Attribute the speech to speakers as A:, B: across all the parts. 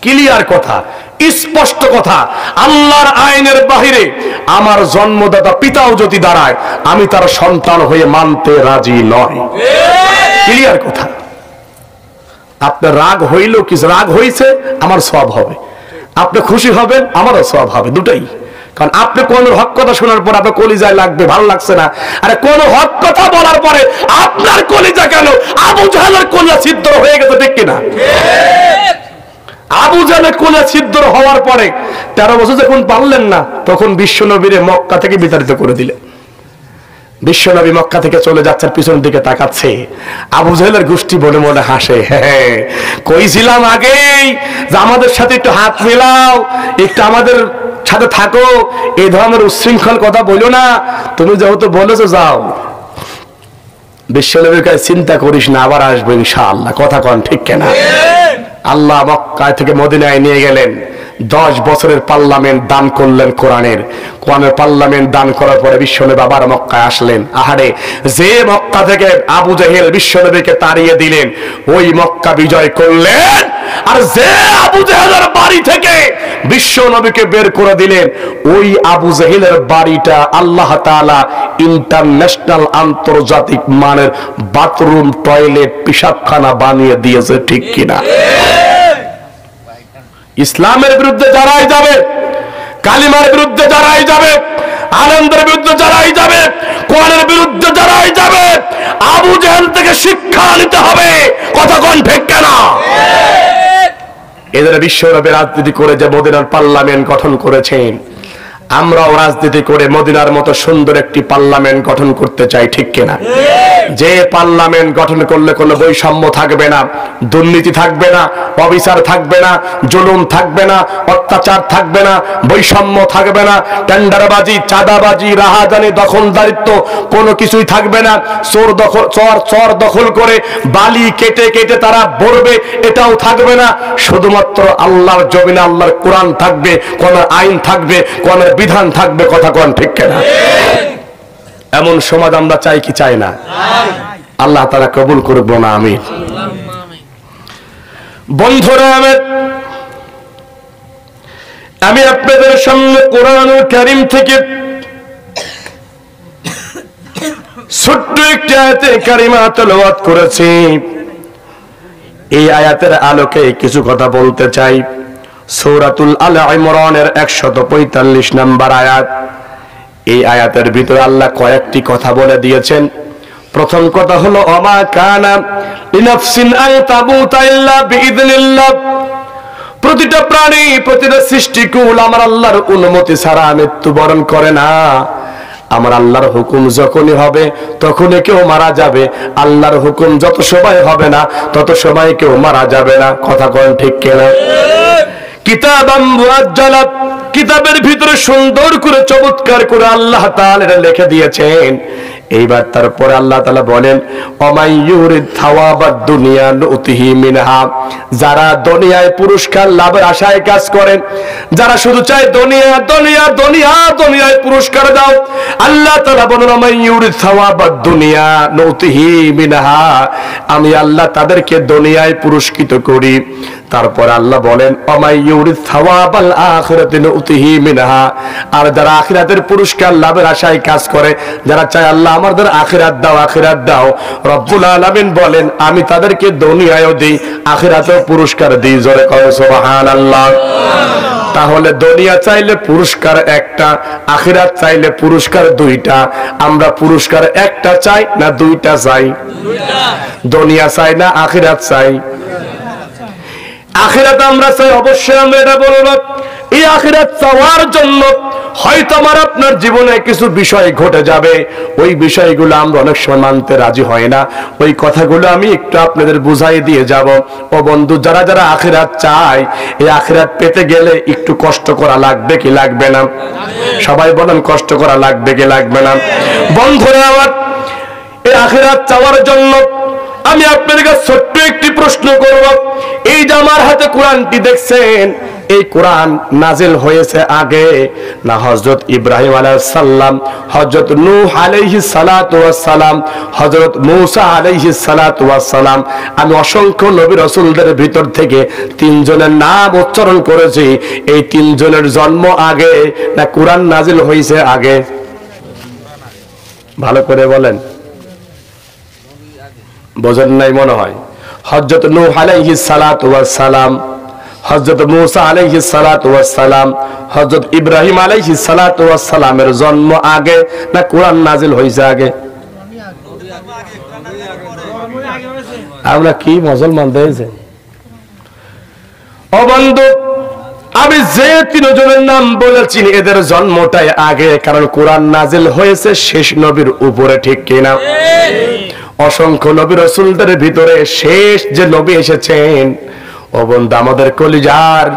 A: Clear কথা, স্পষ্ট কথা। আল্লাহর আইনের বাহিরে আমার জন্মদাতা পিতাও যদি দাঁড়ায়, আমি তার সন্তান হয়ে মানতে রাজি নয়। ক্লিয়ার কথা। আপনার রাগ হইল, কি রাগ হইছে, আমার সওয়াব হবে, আপনি খুশি হবেন, আমারও সওয়াব হবে, দুটাই। কারণ আপনি কোন হক কথা শোনার পর আপনার কলিজায় লাগবে, ভালো লাগছে না। আরে কোন হক কথা বলার পরে আপনার কলিজা কেন আবু জাহেলের কলিজা ছিদ্র হয়ে গেছে, ঠিক কিনা? আবু জাহেলের কলিজা ছিদ্র হওয়ার পরে 13 বছর যখন পারলেন না, তখন বিশ্বনবীরে মক্কা থেকে বিতাড়িত করে দিলেন। বিশ্বনবী মক্কা থেকে চলে যাচ্ছেন, পিছন দিকে তাকাচ্ছে, আবু জাহেলের গোষ্ঠী মনে মনে হাসে। হ্যাঁ, কইছিলাম আগেই যে আমাদের সাথে একটু হাত মেলাও, একটু আমাদের সাথে থাকো, এই ধরনের উচ্ছৃঙ্খল কথা বলো না, তুমি যেহেতু বলেছো যাও। বিশ্বনবীর কাছে চিন্তা করিস না, আবার আসবো ইনশাআল্লাহ। কথা কন ঠিক কিনা? আল্লাহ মক্কা থেকে মদিনায় নিয়ে গেলেন। 10 বছরের পার্লামেন্ট দান করলেন কোরআনের পার্লামেন্ট দান করার পরে বিশ্বনবী আবার মক্কায় আসলেন। আহারে, যে মক্কা থেকে আবু জাহেল বিশ্বনবীকে তাড়িয়ে দিলেন, ওই মক্কা বিজয় করলেন। আর যে আবু জাহেলের বাড়ি থেকে বিশ্বনবীকে বের করে দিলেন, ওই আবু জাহেলের বাড়িটা আল্লাহ তাআলা ইন্টারন্যাশনাল, আন্তর্জাতিক মানের বাথরুম, টয়লেট, পেশাবখানা বানিয়ে দিয়েছে, ঠিক কিনা? ইসলামের বিরুদ্ধে যারাই যাবে, কালিমার বিরুদ্ধে যারাই যাবে, আনন্দের বিরুদ্ধে যারাই যাবে, কোরআনের বিরুদ্ধে যারাই যাবে, আবু জাহেল থেকে শিক্ষা নিতে হবে। কথা কোন ঠিক কেনা? এদের বিশ্বনবী রাজনীতি করে যে মদিনার পার্লামেন্ট গঠন করেছেন, আমরাও রাজনীতি করে মদিনার মতো সুন্দর একটি পার্লামেন্ট গঠন করতে চাই, ঠিক কিনা? যে পার্লামেন্ট গঠন করলে কোনো বৈষম্য থাকবে না, দুর্নীতি থাকবে না, অবিচার থাকবে না, জুলুম থাকবে না, অত্যাচার থাকবে না, বৈষম্য থাকবে না, টেন্ডারবাজি, চাঁদাবাজি, রাহাজানি, দখলদারিত্ব কোনো কিছুই থাকবে না। চর দখল করে বালি কেটে কেটে তারা ভরবে, এটাও থাকবে না। শুধুমাত্র আল্লাহর জমিনে আল্লাহর কোরআন থাকবে, কোন আইন থাকবে, কোন বিধান থাকবে। কথা কোন ঠিক কিনা? এমন সমাজ আমরা চাই কি চাই না? আল্লাহ তাআলা কবুল করুক না, আমিন। বন্ধুরা, আমি আপনাদের সামনে কোরআনুল কারীম থেকে ছোট্ট একটি আয়াতে কারিমা তেলাওয়াত করেছি। এই আয়াতের আলোকে কিছু কথা বলতে চাই। সূরাতুল আল ইমরানের 145 নম্বর আয়াত। এই আয়াতের ভিতরে আল্লাহ কয়েকটি কথা বলে দিয়েছেন। প্রথম কথা হলো, ওমা কানা লিনাফসিন আন তামুতা ইল্লা বিইذনিল্লাহ। প্রতিটা প্রাণী, প্রতিটা সৃষ্টিকুল আমার আল্লাহর অনুমতি ছাড়া মৃত্যুবরণ করে না। আমার আল্লাহর হুকুম যখনই হবে তখনই কেউ মারা যাবে। আল্লাহর হুকুম যত সময় হবে না তত সময় কেউ মারা যাবে না। কথা কোন ঠিক কিনা? কিতাবাম মুআজ্জালা, কিতাবের ভিতরে সুন্দর করে চমৎকার করে আল্লাহ তাআলা লিখে দিয়েছেন। এইবার তারপরে আল্লাহ তাআলা বলেন, ওমাই ইউরিদ থাওয়াবাদ দুনিয়া নুতিহি মিনহা। যারা দুনিয়ায় পুরস্কার লাভের আশায় কাজ করেন, যারা শুধু চায় দুনিয়া দুনিয়া দুনিয়া, দুনিয়ায় পুরস্কার দাও, আল্লাহ তাআলা বলেন, ওমাই ইউরিদ থাওয়াবাদ দুনিয়া নুতিহি মিনহা। আমি আল্লাহ তাদেরকে দুনিয়ায় পুরস্কৃত করি। তারপর আল্লাহ বলেন, ওমাই ইউরিদ থাওয়াবাল আখিরাতি নুতিহি মিনহা। আর যারা আখিরাতের পুরস্কার লাভের আশায় কাজ করে, যারা চায় আল্লাহ আমাদের আখিরাত দাও, আখিরাত দাও, রব্বুল আলামিন বলেন আমি তাদেরকে দুনিয়ায়ও দেই, আখিরাতেও পুরস্কার দিই। জোরে কও সুবহানাল্লাহ। তাহলে দুনিয়া চাইলে পুরস্কার একটা, আখিরাত চাইলে পুরস্কার দুইটা। আমরা পুরস্কার একটা চাই না দুইটা চাই? দুনিয়া চাই না আখিরাত চাই? আখিরাত আমরা চাই, অবশ্যই আমরা এটা বলবো। এই আখিরাত চাওয়ার জন্য হয়তো আমার আপনার জীবনে কিছু বিষয় ঘটে যাবে, ওই বিষয়গুলো আমরা অনেক সময় মানতে রাজি হয় না। ওই কথাগুলো আমি একটু আপনাদের বুঝাই দিয়ে যাব। ও বন্ধু, যারা যারা আখিরাত চায়, এই আখিরাত পেতে গেলে একটু কষ্ট করা লাগবে কি লাগবে না? সবাই বলেন, কষ্ট করা লাগবে কি লাগবে না? বন্ধুরা আমার, এই আখিরাত চাওয়ার জন্য আমি আপনাদের কাছে ছোট্ট একটি প্রশ্ন করব, এই যে আমার হাতে কোরআনটি দেখছেন, এই কোরআন নাজিল হয়েছে আগে না হযরত ইব্রাহিম আলাইহিস সালাম, হযরত নূহ আলাইহিস সালাতু ওয়াস সালাম, হযরত মূসা আলাইহিস সালাতু ওয়াস সালাম? আমি অসংখ্য নবী রাসূলদের ভিতর থেকে তিনজনের নাম উচ্চারণ করেছি, এই তিনজনের জন্ম আগে না কোরআন নাজিল হয়েছে আগে? ভালো করে বলেন, বোঝেন নাই মনে হয়। হযরত নূহ আলাইহিস সালাতু ওয়াস সালাম, হযরত মূসা আলাইহিস সালাতু ওয়াস সালাম, হযরত ইব্রাহিম আলাইহিস সালাতু ওয়াস সালামের জন্ম আগে না কোরআন নাজিল হইছে আগে? আমরা কি মুসলমান হয়েছে? ও বন্ধু, আমি যে তিনজনের নাম বলেছি এদের জন্মটাই আগে, কারণ কোরআন নাজিল হয়েছে শেষ নবীর উপরে, ঠিক কিনা? অসংখ্য নবী রাসূলদের ভিতরে শেষ যে নবী এসেছেন, ও বন্ধু আমাদের কলিজার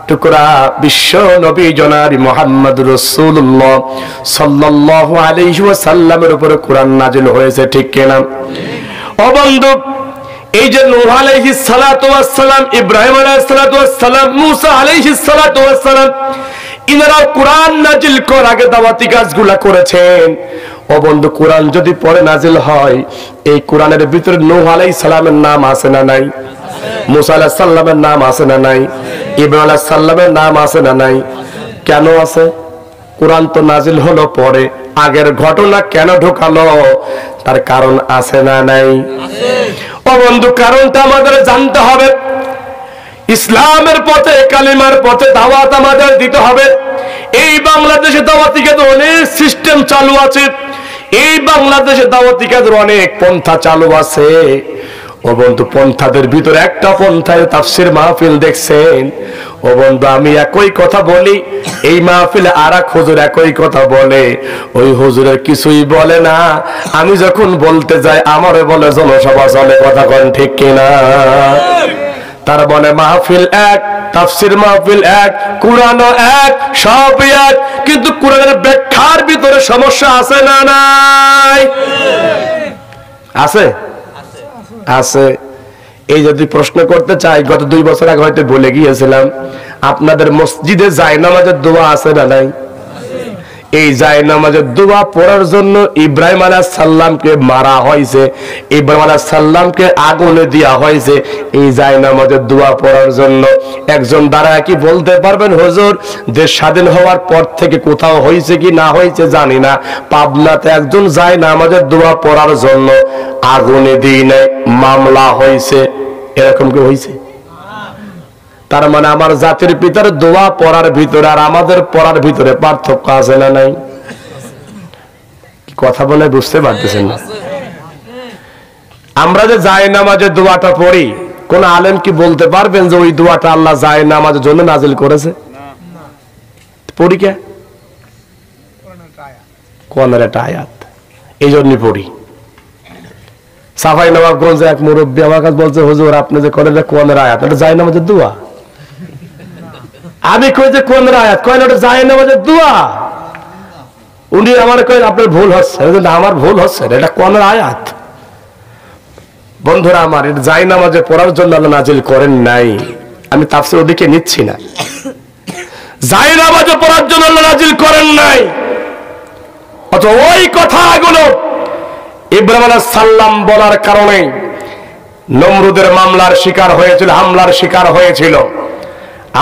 A: টুকরা বিশ্ব নবী জনাব মুহাম্মদুর রাসূলুল্লাহ সাল্লাল্লাহু আলাইহি ওয়াসাল্লামের উপরে কোরআন নাজিল হয়েছে, ঠিক কিনা? ও বন্ধু, এই যে নূহ আলাইহিস সালাতু ওয়াস সালাম, ইব্রাহিম আলাইহিস সালাতু ওয়াস সালাম, মূসা আলাইহিস সালাতু ওয়াস সালাম, ইনারা কোরআন নাজিল করার আগে দাওয়াতি কাজগুলা করেছেন। ও বন্ধু, কোরআন যদি পরে নাজিল হয়, এই কোরআনের ভিতরে নূহ আলাইহিস সালামের নাম আছে না নাই? মূসা আলাইহিস সালামের নাম আছে না নাই? ইব্রাহিম আলাইহিস সালামের নাম আছে না নাই? কেন আছে? কোরআন তো নাজিল হলো পরে, আগের ঘটনা কেন ঢোকালো তার কারণ আছে না নাই? ও বন্ধু, কারণটা আমাদের জানতে হবে। ইসলামের পথে, কালিমার পথে দাওয়াত আমাদের দিতে হবে। এই বাংলাদেশে দাওয়াতি কাজের অনেক সিস্টেম চালু আছে, এই বাংলাদেশে দাওয়াতি কাজের অনেক পন্থা চালু আছে। ও বন্ধু, পন্থাদের ভিতরে একটা পন্থায় তাফসীর মাহফিল দেখছেন। ও বন্ধু, আমি একই কথা বলি, এই মাহফিলে আরেক হুজুর একই কথা বলে, ওই হুজুরের কিছুই বলে না। আমি যখন বলতে যাই আমারে বলে জনসভা চলে, কথা কোন ঠিক কিনা? তার বলে মাহফিল এক, তাফসীর মাহফিল এক, কোরআনও এক, সব এক, কিন্তু কোরআনের ব্যাখ্যার ভিতরে সমস্যা আছে না নাই? আছে, আছে। এই যদি প্রশ্ন করতে চাই, গত 2 বছর আগে হয়তো বলে গিয়েছিলাম, আপনাদের মসজিদে জায়নামাজের দোয়া আছে না নাই? এই জায়নামাজের দোয়া পড়ার জন্য ইব্রাহিম আলাইহিস সালামকে মারা হয়েছে, ইব্রাহিম আলাইহিস সালামকে আগুনে দেওয়া হয়েছে এই জায়নামাজের দোয়া পড়ার জন্য। একজন দাঁড়ায় কি বলতে পারবেন, হুজুর দেশ স্বাধীন হওয়ার পর থেকে কোথাও হয়েছে কি না হয়েছে জানি না, পাবনাতে একজন জায়নামাজের দোয়া পড়ার জন্য আগুনে দিয়ে নাই, মামলা হয়েছে, এরকম কি হয়েছে? তার মানে আমার জাতির পিতার দোয়া পড়ার ভিতরে আর আমাদের পড়ার ভিতরে পার্থক্য আছে না নাই? কথা বলে বুঝতে পারতেছেন না? আমরা যে জায়নামাজের দোয়াটা পড়ি, কোন আলেম কি বলতে পারবেন যে ওই দোয়াটা আল্লাহ জায়নামাজের জন্য নাজিল করেছে? পড়ি কে? কোরআনের একটা আয়াত, এই জন্যই পড়ি। সাফাই নবাবগঞ্জে এক মুরব্বী আমার কাছে বলছে, হুজুর আপনি যে করেন কোরআনের আয়াত, এটা জায়নামাজের দোয়া। আমি কই যে কোন আয়াত? কয় ওটা জায়নামাজের দোয়া। উনি আমার কয় আপনার ভুল হচ্ছে। আমার ভুল হচ্ছে, এটা কোন আয়াত? বন্ধুরা আমার, এটা জায়নামাজে পড়ার জন্য আল্লাহ নাজিল করেন নাই। আমি তাফসীর ওদিকে নিচ্ছি না, জায়নামাজে পড়ার জন্য আল্লাহ নাজিল করেন নাই। অথচ ওই কথাগুলো ইব্রাহিম আলাইহিস সালাম বলার কারণে নমরুদের মামলার শিকার হয়েছিল, হামলার শিকার হয়েছিল।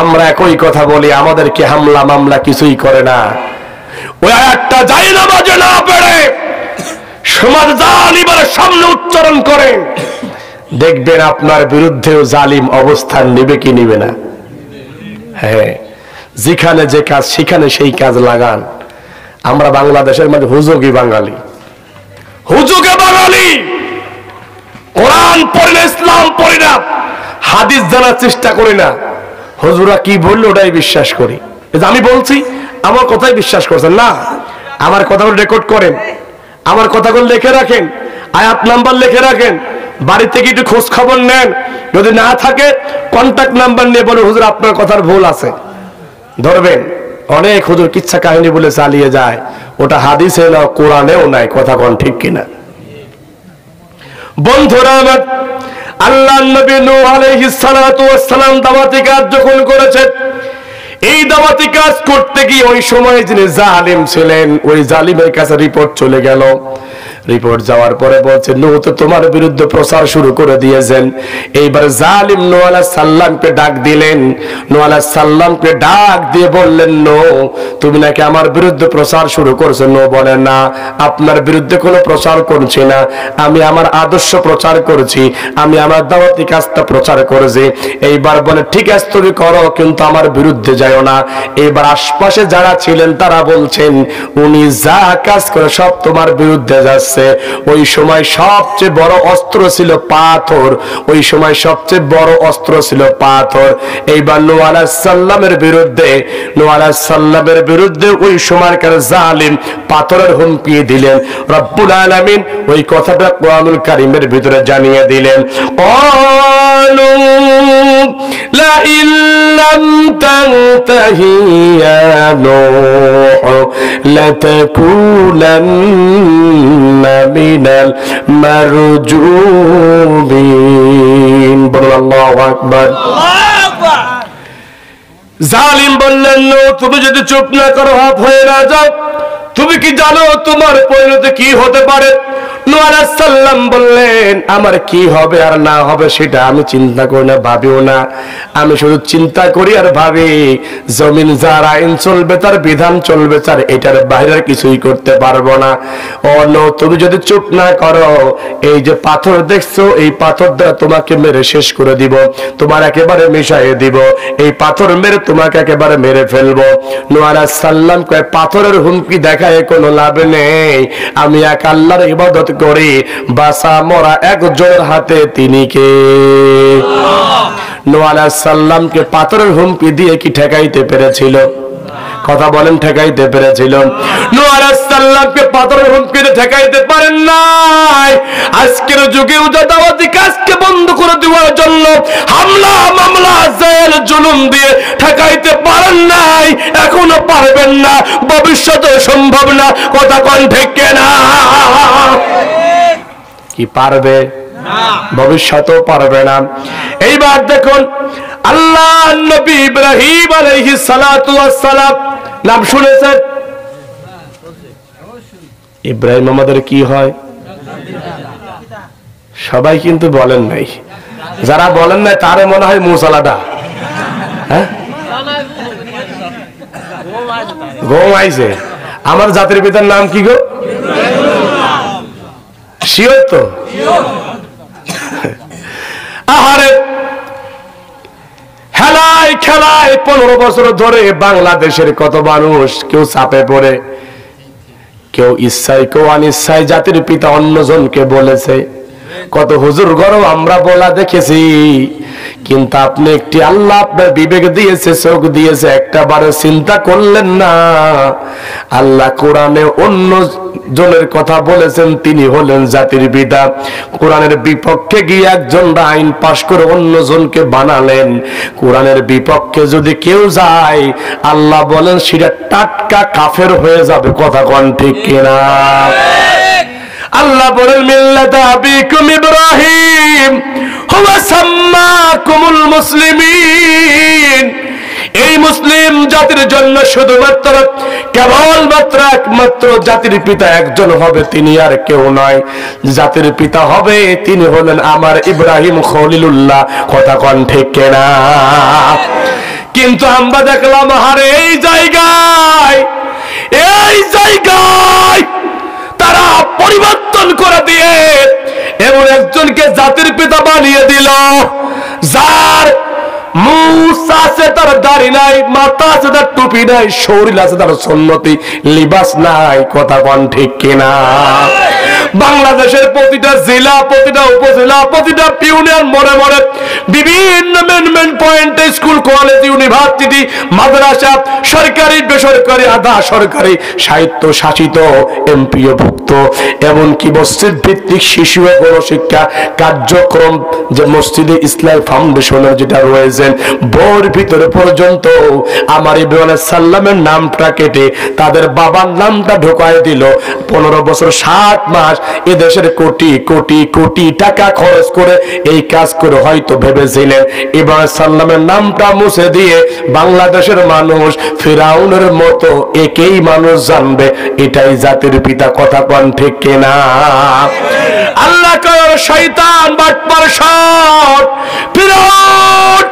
A: আমরা একই কথা বলি, আমাদেরকে হামলা মামলা কিছুই করে না। ওই আয়াতটা জায়নামাজে না পড়ে সমাজ জালিমের সামনে উচ্চারণ করেন, দেখবেন আপনার বিরুদ্ধেও জালিম অবস্থান নেবে কি নেবে না? হ্যাঁ, যেখানে যে কাজ সেখানে সেই কাজ লাগান। আমরা বাংলাদেশের মধ্যে হুজুগি বাঙালি, হুজুগে বাঙালি, কোরআন পড়ি না, ইসলাম পড়ি না, হাদিস জানার চেষ্টা করি না, হুজুরা কি বললো ওটাই বিশ্বাস করি। আমি বলছি আমার কথাই বিশ্বাস করছেন না? আমার কথাগুলো রেকর্ড করেন, আমার কথাগুলো লিখে রাখেন, আয়াত নাম্বার লিখে রাখেন, বাড়ি থেকে একটু খোঁজ খবর নেন। যদি না থাকে কন্টাক্ট নাম্বার নিয়ে বলে হুজুর আপনার কথার ভুল আছে, ধরবেন। অনেক হুজুর কিচ্ছা কাহিনী বলে চালিয়ে যায়, ওটা হাদিসে না কোরআনেও নাই, কথা কোন ঠিক কিনা? বন্ধুরা আমার, আল্লাহর নবী নূহ আলাইহিস সালাতু ওয়াস সালাম দাওয়াতি কাজ যখন করেছেন, এই দাওয়াতি কাজ করতে গিয়ে ওই সময় যিনি জালিম ছিলেন, ওই জালিমের কাছে রিপোর্ট চলে গেল। রিপোর্ট যাওয়ার পরে বলছে, নূহ তো তোমার বিরুদ্ধে প্রচার শুরু করে দিয়েছেন। এইবার জালিম নূহ আলাইহিস সালামকে ডাক দিলেন। নূহ আলাইহিস সালামকে ডাক দিয়ে বললেন, নূহ তুমি নাকি আমার বিরুদ্ধে প্রচার শুরু করছো। নূহ বলে, না, আপনার বিরুদ্ধে কোনো প্রচার করছি না, আমি আমার আদর্শ প্রচার করছি, আমি আমার দাওয়াতি কাজটা প্রচার করেছি। এইবার বলে, ঠিক আছে তুমি করো, কিন্তু আমার বিরুদ্ধে যাও না। এইবার আশপাশে যারা ছিলেন তারা বলছেন, উনি যা কাজ করে সব তোমার বিরুদ্ধে যাচ্ছে। ওই সময় সবচেয়ে বড় অস্ত্র ছিল পাথর, ওই সময় সবচেয়ে বড় অস্ত্র ছিল পাথর। এইবার নূহ আলাইহিস সালামের বিরুদ্ধে ওই সময়কার জালিম পাথরের হুমকি দিলেন। রব্বুল আলামিন ওই কথাটা কোরআনুল কারীমের ভিতরে জানিয়ে দিলেন, ক্বালু লা ইল্লাম তানতাহি ইয়া নূহ লাতাকুনান্না মিনাল মারজুমিন। আল্লাহু আকবার। জালিম বললেন, তুমি যদি চুপ না করো, হাফ হয়ে না যাও, তুমি কি জানো তোমার পরিণতি কি হতে পারে? নূহ আলাইহিস সালাম বললেন, আমার কি হবে আর না হবে সেটা আমি চিন্তা করি না, ভাবিও না। আমি শুধু চিন্তা করি আর ভাবি, জমিন যার আইন চলবে, তার বিধান চলবে, তার এটার বাইরে কিছুই করতে পারবো না। ও নূহ, তুমি যদি চুপ না করো, এই যে পাথর দেখছো, এই পাথর দ্বারা তোমাকে মেরে শেষ করে দিব, তোমার একেবারে মিশাইয়ে দিব, এই পাথর মেরে তোমাকে একেবারে মেরে ফেলবো। নূহ আলাইহিস সালাম কয়, পাথরের হুমকি দেখায় কোনো লাভ নেই, আমি এক আল্লাহর ইবাদত করি, বাঁচা মরা একজনের হাতে, তিনি কে? নূহ আলাইহিস সালামকে পাথরের হুমকি দিয়ে কি ঠেকাইতে পেরেছিল? কথা বলেন, ঠেকাইতে পেরেছিল? নূহ আলাইহিস সালামকে পাথরের হুমকি দিয়ে ঠেকাইতে পারেন নাই। আজকের যুগেও দাওয়াতি কাজকে বন্ধ করে দেওয়ার জন্য হামলা মামলা জেল জুলুম দিয়ে ঠেকাইতে পারেন নাই, এখনো পারবেন না, ভবিষ্যতে সম্ভব না। কথা কোন ঠিক না? কি পারবে? ভবিষ্যতেও পারবে না। এইবার দেখুন, আল্লাহ নবী ইব্রাহিম আলাইহিস সালাতু ওয়াস সালাম নাম শুনেছেন? ইব্রাহিম আমাদের কি হয়? সবাই কিন্তু বলেন নাই, যারা বলেন নাই তারে মনে হয় মুসালাদা, হ্যাঁ, ঘুমাইছে। আমার জাতির পিতার নাম কি গো? শিওর তো? আহারে, খেলায় খেলায় 15 বছর ধরে বাংলাদেশের কত মানুষ, কেউ চাপে পড়ে, কেউ ইচ্ছায়, কেউ অনিচ্ছায় জাতির পিতা অন্যজনকে বলেছে। কত হুজুর গরম আমরা বলা দেখেছি, কিন্তু আপনি একটি, আল্লাহ আপনার বিবেক দিয়েছে, চোখ দিয়েছে, একটা বারে চিন্তা করলেন না। আল্লাহ কোরআনে অন্য জনের কথা বলেছেন, তিনি হলেন জাতির পিতা। কোরআনের বিপক্ষে গিয়ে একজন আইন পাশ করে অন্যজনকে বানালেন। কোরআনের বিপক্ষে যদি কেউ যায়, আল্লাহ বলেন সেটা টাটকা কাফের হয়ে যাবে। কথা কোন ঠিক কিনা? আল্লাহ বলেন, মিল্লাতা আবিকুম ইব্রাহিম হুয়া সাম্মাকুমুল মুসলিমিন। এই মুসলিম জাতির জন্য শুধুমাত্র কেবলমাত্র একমাত্র জাতির পিতা একজন হবে, তিনি আর কেউ নয়। জাতির পিতা হবে, তিনি হলেন আমার ইব্রাহিম খলিলুল্লাহ। কথা কোন ঠিক কিনা? কিন্তু আমরা দেখলাম, হারে এই জায়গায় তারা পরিবর্তন করে দিয়ে এমন একজনকে জাতির পিতা বানিয়ে দিল, যার মুখ আছে, তার দাড়ি নাই, মাথা আছে, তার টুপি নাই, শরীর আছে, তার সুন্নতি লিবাস নাই। কথা কোন ঠিক কিনা? বাংলাদেশের প্রতিটা জেলা, প্রতিটা উপজেলা, প্রতিটা ইউনিয়ন মনে মনে বিভিন্ন মেন পয়েন্টে স্কুল, কলেজ, ইউনিভার্সিটি, মাদ্রাসা, সরকারি, বেসরকারি, আধা সরকারি, সাহিত্য শাসিত, এমপিও ভুক্ত, এমনকি মসজিদ ভিত্তিক শিশু ও গণশিক্ষা কার্যক্রম, যে মসজিদে ইসলাম ফাউন্ডেশনের যেটা রয়েছেন, বোর ভিতরে পর্যন্ত আমার ইব্রাহিম আলাইহিস সালামের নামটা কেটে তাদের বাবার নামটা ঢোকায় দিল। 15 বছর 7 মাস এদেশের কোটি কোটি কোটি টাকা খরচ করে এই কাজ করে হয়তো ভেবেছিলেন ইব্রাহিম সাল্লামের নামটা মুছে দিয়ে বাংলাদেশের মানুষ ফিরাউনের মতো একেই মানুষ জানবে, এটাই জাতির পিতা। কথা কোন ঠিক কিনা? আল্লাহ কয় শয়তান বাটপার সব ফিরাউন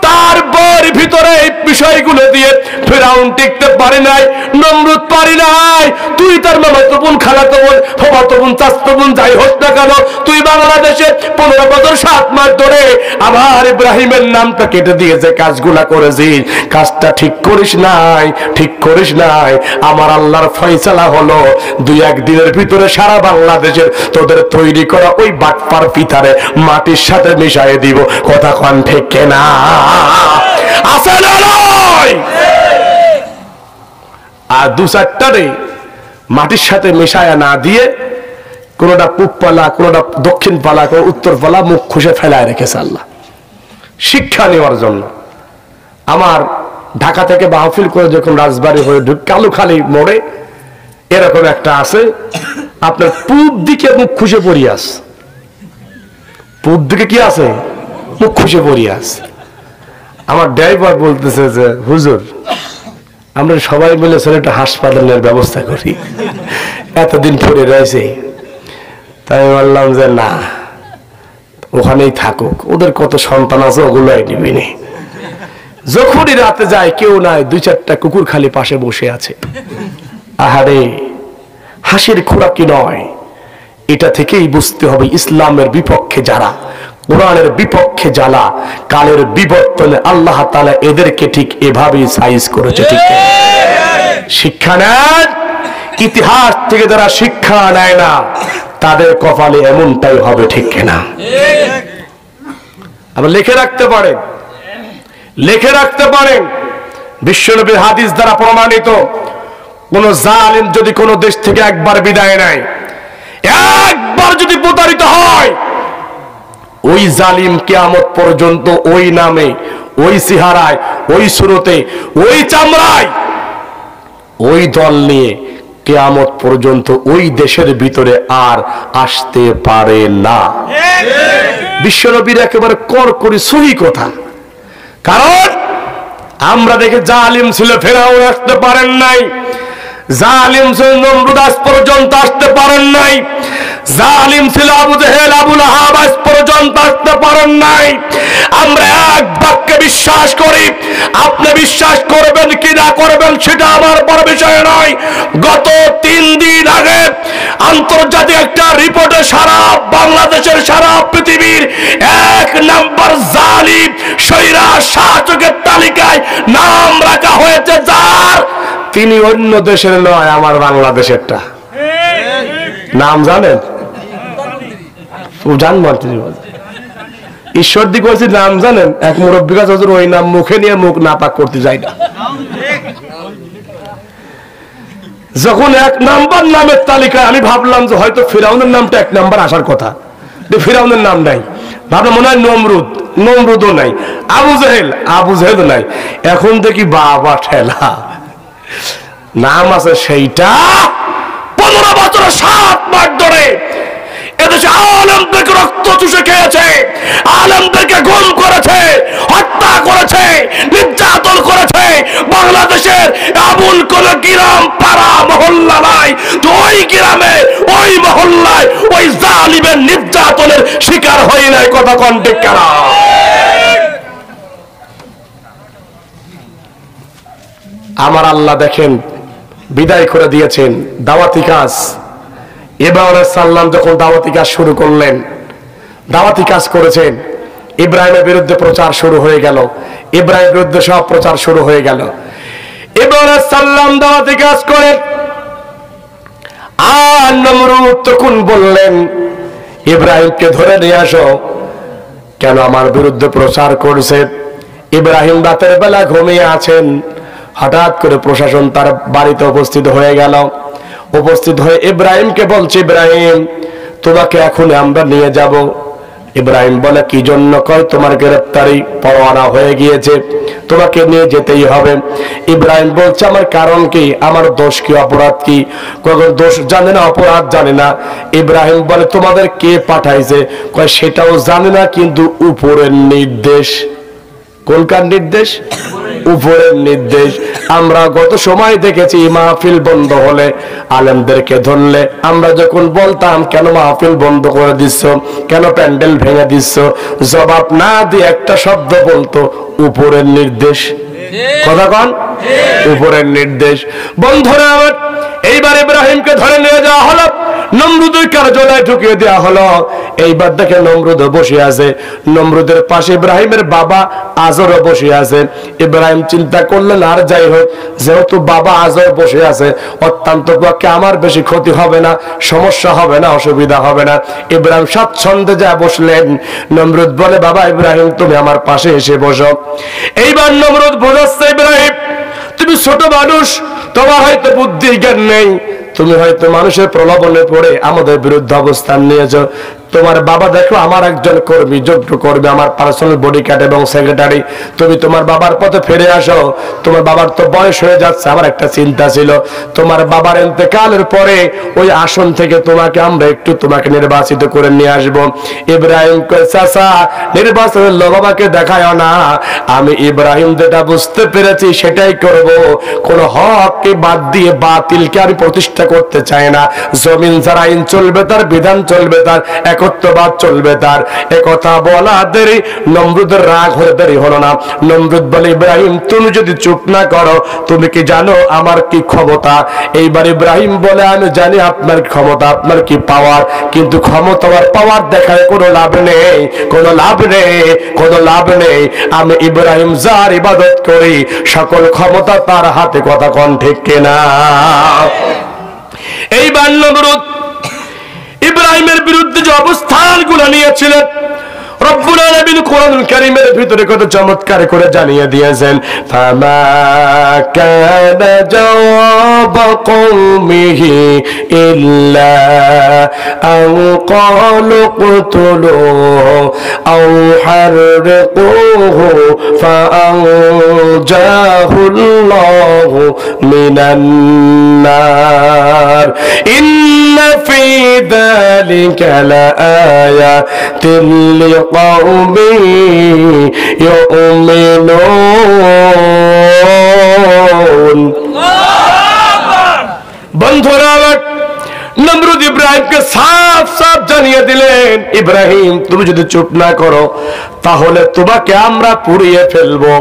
A: তার বর ভিতরে এই বিষয়গুলো দিয়ে ফিরাউন টিকতে পারে নাই, নমরুদ পারে নাই। তুই তার মামাতো বোন, খালাতো বোন, ফুফাতো বোন, চাচাতো বোন যাই হোক না কেন, তুই বাংলাদেশে 15 বছর 7 মাস ধরে আবার ইব্রাহিমের নামটা কেটে দিয়ে যে কাজগুলা করেছিস, কাজটা ঠিক করিস নাই, ঠিক করিস নাই। আমার আল্লাহর ফয়সালা হলো 2-1 দিনের ভিতরে সারা বাংলাদেশের তোদের তৈরি করা ওই বাটপার পিতারে মাটির সাথে মিশিয়ে দিব। কথা কোন ঠিক কিনা? আছে না নয়? আর 2-4টারে মাটির সাথে মেশায়া না দিয়ে কোনটা পূব পালা, কোনটা দক্ষিণ পালা, কোন উত্তর পালা মুখ খুশে ফেলায় রেখেছে আল্লাহ শিক্ষা নেওয়ার জন্য। আমার ঢাকা থেকে মাহফিল করে যখন রাজবাড়ি হয়ে কালুখালী মোড়ে এরকম একটা আছে, আপনার পূব দিকে মুখ খুশে পড়িয়ে আছে, পূব দিকে কি আছে? মুখ খুশে পড়িয়ে আছে। আমার ড্রাইভার বলতেছে যে হুজুর আমরা সবাই মিলে ছেলেটা হাসপাতালের ব্যবস্থা করি, এতদিন পরে রয়েছে। তাই বললাম যে না, ওখানেই থাকুক, ওদের কত সন্তান আছে ওগুলোই নিবি নি। যখনই রাতে যায় কেউ নাই, 2-4টা কুকুর খালি পাশে বসে আছে। আহারে, হাসির খোরাকি নয়। এটা থেকেই বুঝতে হবে ইসলামের বিপক্ষে যারা, কোরআনের বিপক্ষে যারা, কালের বিবর্তনে আল্লাহ তাআলা এদেরকে ঠিক এভাবেই সাইজ করেছে। ঠিক শিক্ষা নেন, ইতিহাস থেকে যারা শিক্ষা নেয় না তাদের কপালে এমনটাই হবে। ঠিক কিনা? আবার লিখে রাখতে পারেন, লিখে রাখতে পারেন বিশ্বনবীর হাদিস দ্বারা প্রমাণিত, কোন জালিম যদি কোন দেশ থেকে একবার বিদায় নেয়, একবার যদি প্রতারিত হয়, ওই জালিম কিয়ামত পর্যন্ত ওই নামে, ওই চেহারায়, ওই সুরতে, ওই চামড়ায়, ওই দল নিয়ে কিয়ামত পর্যন্ত ওই দেশের ভিতরে আর আসতে পারে না। বিশ্বনবীর একেবারে কড়কড়ি সহি কথা। কারণ আমরা দেখে জালিম ছিল ফেরাউন আসতে পারেন নাই, জালিম ছিল নমরুদ আজ পর্যন্ত আসতে পারেন নাই, জালিম ছিল আবু জেহেল, আবু লাহাব আজ পর্যন্ত আসতে পারেন নাই। আমরা এক বাক্যে বিশ্বাস করি, আপনি বিশ্বাস করবেন কি না করবেন সেটা আমার বড় বিষয় নয়। গত 3 দিন আগে আন্তর্জাতিক একটা রিপোর্টে সারা বাংলাদেশের, সারা পৃথিবীর 1 নম্বর জালিম সৈরা শাসকের তালিকায় নাম রাখা হয়েছে যার, তিনি অন্য দেশের নয়, আমার বাংলাদেশেরটা। নাম জানেন? ঈশ্বর দি করেছি নাম জানেন? এক মুরব্বী কাছে ওই নাম মুখে নিয়ে মুখ নাপাক করতে যায় না। যখন 1 নাম্বার নামের তালিকায় আমি ভাবলাম যে হয়তো ফিরাউনের নামটা 1 নাম্বার আসার কথা, ফিরাউনের নাম নাই, ভাবলাম মনে হয় নমরুদ, নমরুদও নাই, আবু জেহেল, আবু জেহেল নাই। এখন দেখি বাবা ঠেলা নাম আছে সেইটা। 15 বছর 7 মাস ধরে এদেশে আলেমদেরকে রক্ত চুষে খেয়েছে, আলেমদেরকে গুম করেছে, হত্যা করেছে, নির্যাতন করেছে। বাংলাদেশের এমন কোন গ্রাম, পাড়া, মহল্লা নাই তো ওই গ্রামে, ওই মহল্লায় ওই জালিমের নির্যাতনের শিকার হয় নাই। কথা কোন ঠিক কিনা? আমার আল্লাহ দেখেন বিদায় করে দিয়েছেন দাওয়াতি কাজ। ইব্রাহিম সাল্লাম যখন দাওয়াতি কাজ শুরু করলেন, দাওয়াতি কাজ করেছেন, ইব্রাহিমের বিরুদ্ধে প্রচার শুরু হয়ে গেল, ইব্রাহিমের বিরুদ্ধে সব প্রচার শুরু হয়ে গেল। ইব্রাহিম সাল্লাম দাওয়াতি কাজ করে, আর নমরুদ তখন বললেন ইব্রাহিমকে ধরে নিয়ে আসো, কেন আমার বিরুদ্ধে প্রচার করছে। ইব্রাহিম রাতের বেলা ঘুমিয়ে আছেন, হঠাৎ করে প্রশাসন তার বাড়িতে উপস্থিত হয়ে গেল। উপস্থিত হয়ে ইব্রাহিমকে বলছে, ইব্রাহিম তোমাকে এখন আমরা নিয়ে যাব। ইব্রাহিম বলে কি জন্য? কয় তোমার গ্রেফতারি পরোয়ানা হয়ে গিয়েছে, তোমাকে নিয়ে যেতেই হবে। ইব্রাহিম বলছে আমার কারণ কি, আমার দোষ কি, অপরাধ কি? কখন দোষ জানে না, অপরাধ জানে না। ইব্রাহিম বলে তোমাদের কে পাঠাইছে? কয় সেটাও জানে না, কিন্তু উপরের নির্দেশ। কোনকার নির্দেশ? উপরের নির্দেশ। আমরা গত সময় দেখেছি মাহফিল বন্ধ হলে আলেমদেরকে ধরলে আমরা যখন বলতাম কেন মাহফিল বন্ধ করে দিচ্ছ, কেন প্যান্ডেল ভেঙে দিচ্ছ, জবাব না দিয়ে একটা শব্দ বলতো উপরের নির্দেশ। কথা কন, উপরের নির্দেশ। বন্ধুরা আমার, এইবার ইব্রাহিমকে ধরে নিয়ে যাওয়া হলো, নমরুদের কার্যালয়ে ঢুকিয়ে দেওয়া হলো। এইবার দেখে নমরুদ বসে আছে, নমরুদের পাশে ইব্রাহিমের বাবা আজরও বসে আছে। ইব্রাহিম চিন্তা করলেন আর যাই হোক, যেহেতু বাবা আজর বসে আছে, অত্যন্ত পক্ষে আমার বেশি ক্ষতি হবে না, সমস্যা হবে না, অসুবিধা হবে না। ইব্রাহিম স্বাচ্ছন্দ্যে যা বসলেন। নমরুদ বলে বাবা ইব্রাহিম তুমি আমার পাশে এসে বসো। এইবার নমরুদ বোঝাচ্ছে ইব্রাহিম তুমি ছোট মানুষ, তোমার হয়তো বুদ্ধি জ্ঞান নেই, তুমি হয়তো মানুষের প্রলোভনে পড়ে আমাদের বিরুদ্ধে অবস্থান নিয়েছো। তোমার বাবা দেখো আমার একজন কর্মী, যোগ্য কর্মী, আমার পার্সোনাল বডিগার্ড এবং সেক্রেটারি। তুমি তোমার বাবার পথে ফিরে আসো। তোমার বাবার তো বয়স হয়ে যাচ্ছে। আমার একটা চিন্তা ছিল তোমার বাবার ইন্তেকালের পরে ওই আসন থেকে তোমাকে আমরা একটু তোমাকে নির্বাচিত করে নিয়ে আসবো। ইব্রাহিম কয় চাচা নির্বাচনের লোভ আমাকে দেখায় না, আমি ইব্রাহিম যেটা বুঝতে পেরেছি সেটাই করব। কোন হককে বাদ দিয়ে বাতিলকে আমি প্রতিষ্ঠা করতে চাই না। জমিন যার আইন চলবে তার, বিধান চলবে তার, একত্ববাদ চলবে তার। একথা বলা দেরি, নমরুদের রাগ হয়ে দেরি হলো না। নমরুদ বলে ইব্রাহিম তুমি যদি চুপ না করো, তুমি কি জানো আমার কি ক্ষমতা? এইবার ইব্রাহিম বলে আমি জানি আপনার ক্ষমতা, আপনার কি পাওয়ার, কিন্তু ক্ষমতা আর পাওয়ার দেখায় কোনো লাভ নেই, কোনো লাভ নেই, কোনো লাভ নেই। আমি ইব্রাহিম যার ইবাদত করি সকল ক্ষমতা তার হাতে। কথা কোন ঠিক কিনা? এইবার নমরুদ ইব্রাহিমের বিরুদ্ধে যে অবস্থানগুলো নিয়েছিলেন রব্বুল আলামিন কোরআনুল কারীমের ভিতরে কত চমৎকার করে জানিয়ে দিয়েছেন। ফামা কানা জাওয়াব কওমিহি ইল্লা আন ক্বালু কতুলুহু আও হাররিকুহু ফাআনজাহুল্লাহু মিনান নার ইন্না ফি যালিকা লাআয়াতিন قوم يؤمنون। বন্ধুরা নমরুদ ইব্রাহিমকে সাফ সাফ জানিয়ে দিলেন ইব্রাহিম তুমি যদি চুপ না করো তাহলে তোমাকে আমরা পুড়িয়ে ফেলবো।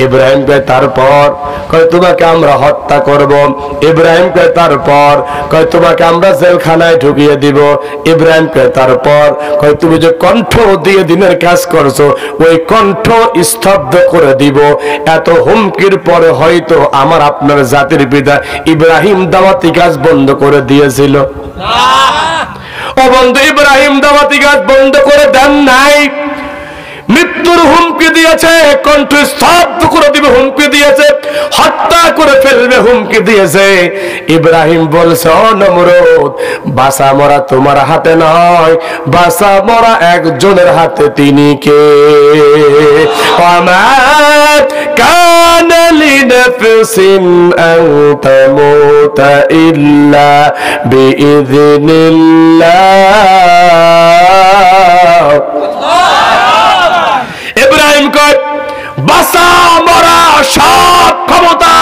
A: ইব্রাহিম কয় তারপর? কয় তোমাকে আমরা হত্যা করব। ইব্রাহিম কয় তারপর? কয় তোমাকে আমরা জেলখানায় ঢুকিয়ে দিব। ইব্রাহিম কয় তারপর? কয় তুমি যে কণ্ঠ দিয়ে দিনের কাজ করছো ওই কণ্ঠ স্তব্ধ করে দিব। এত হুমকির পরে হয়তো আমার আপনার জাতির পিতা ইব্রাহিম দাওয়াতি কাজ বন্ধ করে দিয়েছিল। ও বন্ধু, ইব্রাহিম দাওয়াতি কাজ বন্ধ করে দেন নাই, মৃত্যুর হুমকি দিয়েছে, কণ্ঠ স্তব্ধ করে দিবে হুমকি দিয়েছে, হত্যা করে ফেলবে হুমকি দিয়েছে। ইব্রাহিম বলছে ও নমরুদ বাঁচা মরা তোমার হাতে নয়, বাঁচা মরা একজনের হাতে। তিনি কে? ওয়ামা কানা লিনাফসিন আন তামুতা ইল্লা বিইذনিল্লাহ। ইব্রাহিম কয় বাঁচা মরা সব ক্ষমতা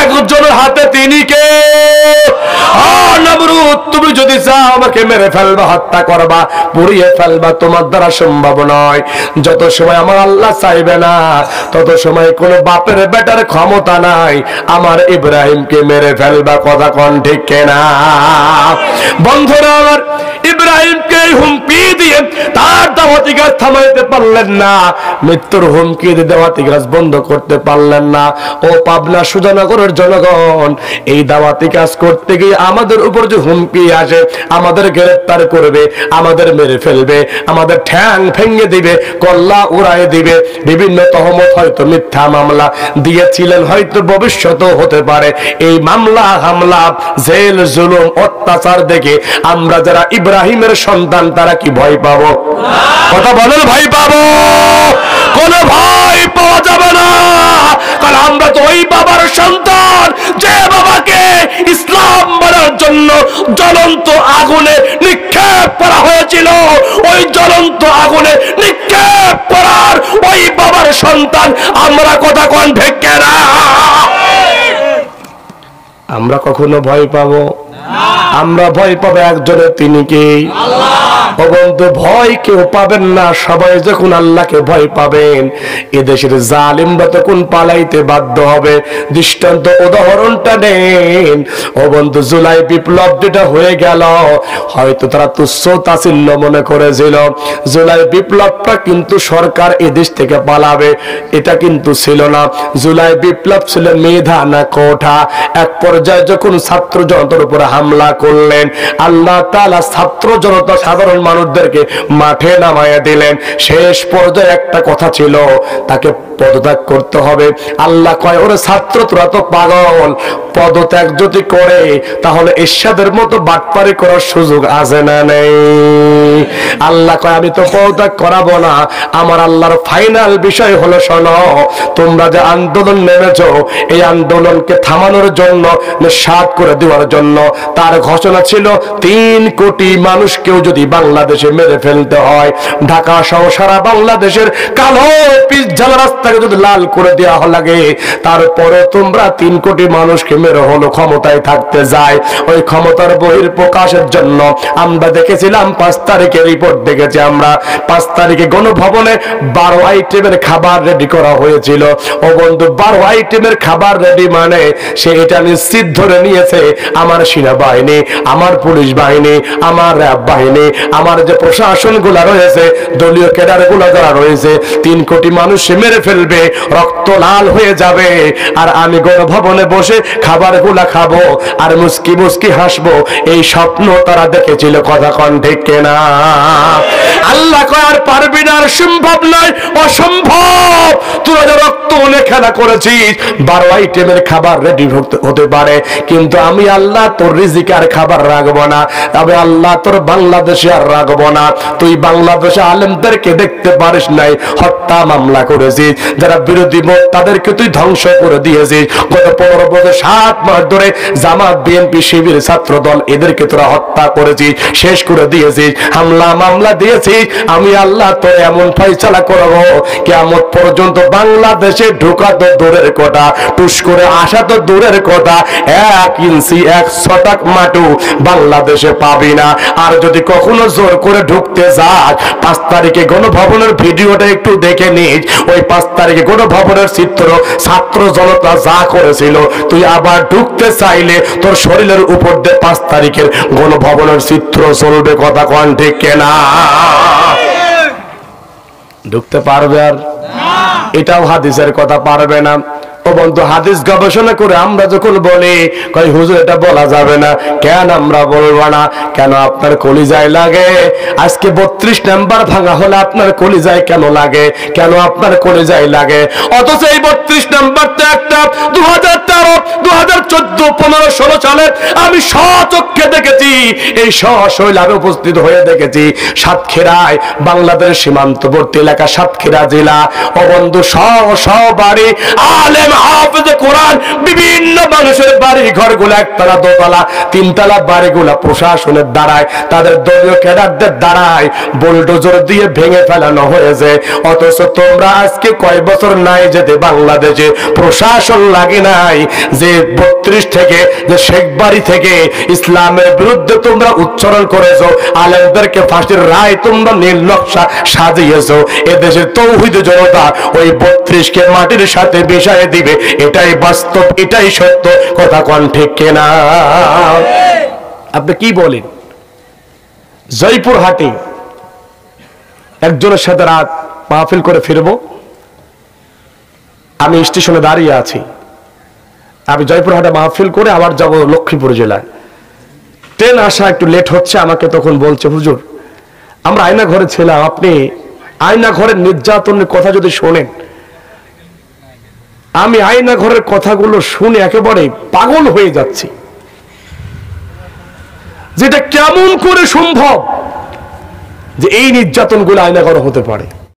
A: একজনের হাতে। তিনি কে? নমরুদ তুমি যদি চাও আমাকে মেরে ফেলবা, হত্যা করবা, পুড়িয়ে ফেলবা, তোমার দ্বারা সম্ভব নয়। যত সময় আমার আল্লাহ চাইবে না তত সময় কোন বাপের বেটার ক্ষমতা নাই আমার ইব্রাহিমকে মেরে ফেলবা। কথা কোন ঠিক কিনা? বন্ধুরা আমার, ইব্রাহিমকে হুমকি দিয়ে তার দাওয়াতি কাজ থামাইতে পারলেন না, মৃত্যুর হুমকি দিয়ে দাওয়াতি কাজ বন্ধ করতে পারলেন না। ও পাবনা সুজানগরের জনগণ, এই দাওয়াতি কাজ করতে গিয়ে আমাদের উপর যে হুমকি আসে আমাদের গ্রেফতার করবে, আমাদের মেরে ফেলবে, আমাদের ঠ্যাং ভেঙে দিবে, কল্লা উড়ায় দিবে। বিভিন্ন তহমত হয়তো মিথ্যা মামলা দিয়েছিলেন, হয়তো ভবিষ্যতেও হতে পারে। এই মামলা হামলা জেল জুলুম অত্যাচার দেখে আমরা যারা ইব্রাহিমের সন্তান তারা কি ভয় পাবো? কথা বলেন, ভয় পাবো? কোন ভয় পাওয়া যাবে না, কারণ আমরা তো ওই বাবার সন্তান যে বাবাকে ইসলাম মানার জন্য জ্বলন্ত আগুনে নিক্ষেপ করা হয়েছিল। ওই জ্বলন্ত আগুনে নিক্ষেপ করার ওই বাবার সন্তান আমরা। কথা কোন ঠিক না? আমরা কখনো ভয় পাবো? আমরা ভয় পাবো একজনের, তিনি কে? ও বন্ধু, ভয় কেউ পাবেন না, সবাই যখন আল্লাহকে ভয় পাবেন এদেশের জালিমরা তখন পালাইতে বাধ্য হবে। দৃষ্টান্ত উদাহরণটা নেন। ও বন্ধু, জুলাই বিপ্লব যেটা হয়ে গেল, হয়তো তারা তুচ্ছ তাচ্ছিল্য মনে করেছিল। জুলাই বিপ্লবটা কিন্তু সরকার এদেশ থেকে পালাবে এটা কিন্তু ছিল না। জুলাই বিপ্লব ছিল মেধা না কোঠা। এক পর্যায়ে যখন ছাত্র জনতার উপর হামলা করলেন, আল্লাহ তাআলা ছাত্র জনতা সাধারণ মানুষদেরকে মাঠে নামাইয়া দিলেন। শেষ পর্যায়ে একটা কথা ছিল, তাকে পদত্যাগ করতে হবে। আল্লাহ কয়, ওরে ছাত্র তোরা তো পাগল, পদত্যাগ যদি করে তাহলে এরশাদের মতো বাটপারি করার সুযোগ আছে না নেই? আল্লাহ কয়, আমি তো পদত্যাগ করাবো না। আমার আল্লাহর ফাইনাল বিষয় হলো, শোনো, তোমরা যে আন্দোলন নেমেছো এই আন্দোলনকে থামানোর জন্য, নিঃসাত করে দেওয়ার জন্য, তার ঘোষণা ছিল 3 কোটি মানুষকেও যদি বাংলাদেশে মেরে ফেলতে হয়, ঢাকা সহ সারা বাংলাদেশের কালো পিচ্ছিল রাস্তাকে যদি লাল করে দেওয়া লাগে, তারপরে তোমরা 3 কোটি মানুষকে মেরে হলো ক্ষমতায় থাকতে যায়। ওই ক্ষমতার বহির প্রকাশের জন্য আমরা দেখেছিলাম 5 তারিখে রিপোর্ট দেখেছি আমরা। 5 তারিখে গণভবনে 12 আইটেমের খাবার রেডি করা হয়েছিল। ও বন্ধু, 12 আইটেমের খাবার রেডি মানে সে এটা নিশ্চিত ধরে নিয়েছে আমার সেনাবাহিনী, আমার পুলিশ বাহিনী, আমার র্যাব বাহিনী, আমার যে প্রশাসন গুলা রয়েছে, দলীয় ক্যাডার গুলা যারা রয়েছে, 3 কোটি মানুষ মেরে ফেলবে, রক্ত লাল হয়ে যাবে, আর আমি গণভবনে বসে খাবার গুলা খাবো আর মুস্কি মুস্কি হাসবো। এই স্বপ্ন তারা দেখেছিল। কথা কোন ঠিক না? আল্লাহ কয়, আর পারবি না, আর সম্ভব নয়, অসম্ভব। তোরা যে রক্ত অনেক খেলা করেছিস, 12 আইটেমের খাবার রেডি হতে পারে, কিন্তু আমি আল্লাহ তোর রিজিকে আর খাবার রাখবো না। তবে আল্লাহ তোর বাংলাদেশে আর রাখবো না। তুই বাংলাদেশে আলেমদেরকে দেখতে পারিস নাই, হত্যা মামলা করেছিস, যারা বিরোধী মত তাদেরকে তুই ধ্বংস করে দিয়েছিস। গত 15 বছর 7 মাস ধরে জামাত, বিএনপি, শিবির, ছাত্র দল এদেরকে তোরা হত্যা করেছিস, শেষ করে দিয়েছিস, হামলা মামলা দিয়েছিস। আমি আল্লাহ তো এমন ফয়সালা করব, কিয়ামত পর্যন্ত বাংলাদেশে ঢোকা তো দূরের কথা, টুস করে আসা তো দূরের কথা, 1 ইঞ্চি 1 ছটাক মাটু বাংলাদেশে পাবি না। আর যদি কখনো জোর করে ঢুকতে যাস, 5 তারিখে গণভবনের ভিডিওটা একটু দেখে নিস। ওই 5 তারিখে গণভবনের চিত্র, ছাত্র জনতা যা করেছিল, তুই আবার ঢুকতে চাইলে তোর শরীরের উপর দিয়ে 5 তারিখের গণভবনের চিত্র চলবে। কথা কোন ঠিক না? ঢুকতে পারবে আর? এটাও হাদিসের কথা, পারবে না। ও বন্ধু, হাদিস গবেষণা করে আমরা যখন বলি, কই হুজুর এটা বলা যাবে না, কেন আমরা বলবো না? কেন আপনার কলিজায় লাগে? আজকে 32 নাম্বার ভাঙা হলে আপনার কলিজায় কেন লাগে? কেন আপনার কলিজায় লাগে? অথচ এই 32 নাম্বারটা একটা 2013, 2014, 15, 16 সালে আমি স্বচক্ষে দেখেছি। এই সশৈলাবে উপস্থিত হয়ে দেখেছি সাতক্ষীরায়, বাংলাদেশের সীমান্তবর্তী এলাকা সাতক্ষীরা জেলা। ও বন্ধু, বাড়ি আলেম হাফেজে কোরআন, বিভিন্ন মানুষের বাড়ি ঘরগুলো 1 তলা 2 তলা 3 তলা বাড়িগুলা প্রশাসনের দ্বারায়, তাদের দলীয় ক্যাডারদের দ্বারায় বুলডোজার দিয়ে ভেঙে ফেলানো হয়েছে। অথচ তোমরা আজকে কয় বছর নাই যেতে বাংলাদেশে প্রশাসন লাগে নাই, যে 32 থেকে, যে শেখবাড়ি থেকে ইসলামের বিরুদ্ধে তোমরা উচ্চারণ করেছো, আলেমদেরকে ফাঁসির রায় তোমরা নীল নকশা সাজিয়েছো। এদেশের তৌহিদ জনতা ওই 32কে মাটির সাথে মিশিয়ে দিবে, এটাই বাস্তব, এটাই সত্য। কথা কোন ঠিক না? আপনি কি বলেন? জয়পুরহাটে একজনের সাথে রাত মাহফিল করে ফিরবো, আমি স্টেশনে দাঁড়িয়ে আছি। আমি জয়পুরহাটে মাহফিল করে আবার যাব লক্ষ্মীপুর জেলায়। ট্রেন আসা একটু লেট হচ্ছে, আমাকে তখন বলছে, হুজুর আমরা আয়না ঘরে ছিলাম, আপনি আয়না ঘরের নির্যাতনের কথা যদি শোনেন, আমি আয়না ঘরের কথাগুলো শুনে একেবারে পাগল হয়ে যাচ্ছি, যেটা কেমন করে সম্ভব যে এই নির্যাতনগুলো আয়না ঘরে হতে পারে।